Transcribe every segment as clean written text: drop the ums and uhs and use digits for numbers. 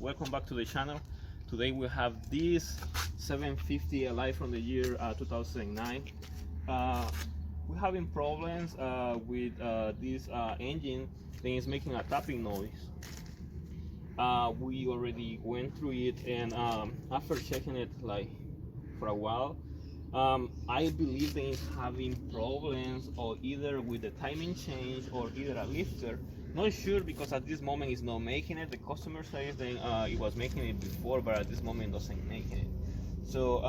welcome back to the channel. Today we have this 750 Li from the year 2009. We're having problems with this engine that is making a tapping noise. We already went through it, and after checking it like for a while, I believe that it's having problems or either with the timing change or either a lifter. Not sure, because at this moment it's not making it. The customer says that it was making it before, but at this moment it doesn't make it. So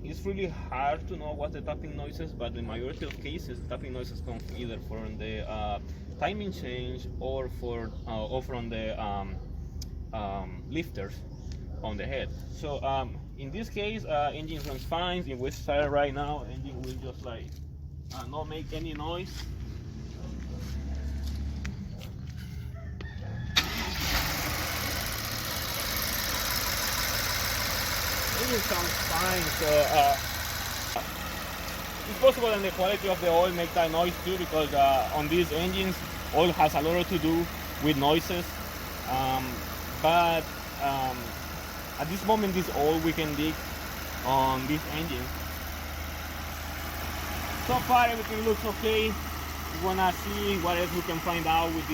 it's really hard to know what the tapping noises, but in the majority of cases tapping noises come either from the timing change or from the lifters on the head. So in this case, engine runs fine. If we start right now, engine will just like not make any noise. Engine sounds fine. So it's possible that the quality of the oil makes that noise too, because on these engines, oil has a lot to do with noises. But at this moment, this is all we can dig on this engine. So far, everything looks okay. We wanna see what else we can find out with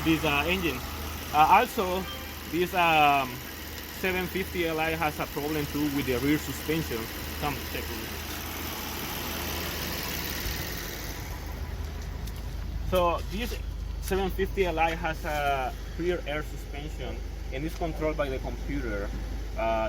this engine. Also, this 750 Li has a problem too with the rear suspension. Come check it. So this 750 Li has a rear air suspension, and is controlled by the computer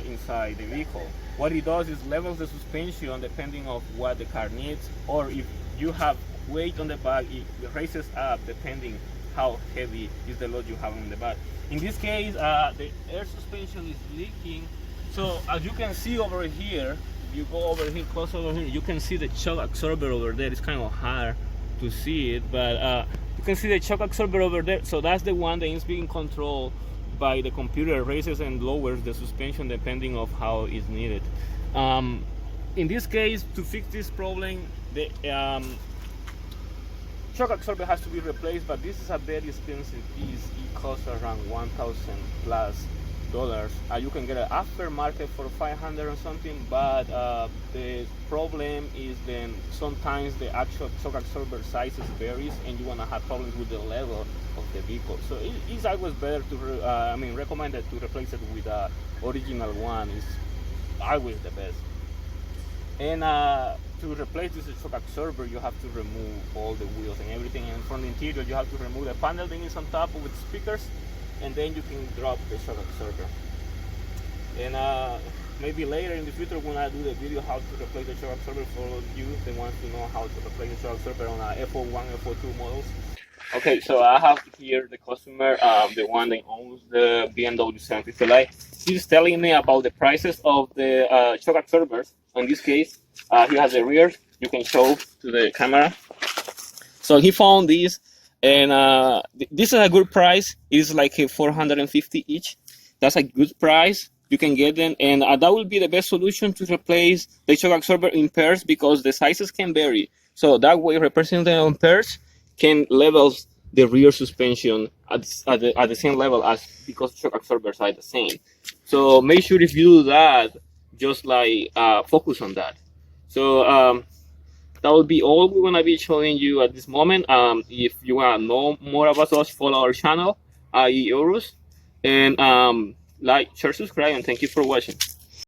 inside the vehicle. What it does is levels the suspension depending on what the car needs, or if you have weight on the back, it raises up depending how heavy is the load you have in the back. In this case, the air suspension is leaking. So as you can see over here, if you go over here, close over here, you can see the shock absorber over there. It's kind of hard to see it, but you can see the shock absorber over there. So that's the one that is being controlled by the computer, raises and lowers the suspension depending on how it's needed. In this case, to fix this problem, the shock absorber has to be replaced, but this is a very expensive piece. It costs around $1,000+. You can get an aftermarket for 500 or something, but the problem is then sometimes the actual shock absorber sizes varies, and you want to have problems with the level of the vehicle. So it's always better to recommended to replace it with a original one. Is always the best. And to replace this shock absorber, you have to remove all the wheels and everything, and from the interior you have to remove the panel that is on top with speakers, and then you can drop the shock absorber. And maybe later in the future, when I do the video how to replace the shock absorber for you that want to know how to replace the shock absorber on a F01 F02 models. Okay, so I have here the customer, the one that owns the BMW 750 Li. He's telling me about the prices of the shock absorbers. In this case, he has the rear. You can show to the camera. So he found these, and this is a good price. It's like $450 each. That's a good price. You can get them, and that will be the best solution to replace the shock absorber in pairs, because the sizes can vary. So that way, replacing them in pairs can level the rear suspension at the same level as, because shock absorbers are the same. So make sure if you do that, just like focus on that. So that will be all we're gonna be showing you at this moment. If you want to know more about us, follow our channel, i.e. Euros, and like, share, subscribe, and thank you for watching.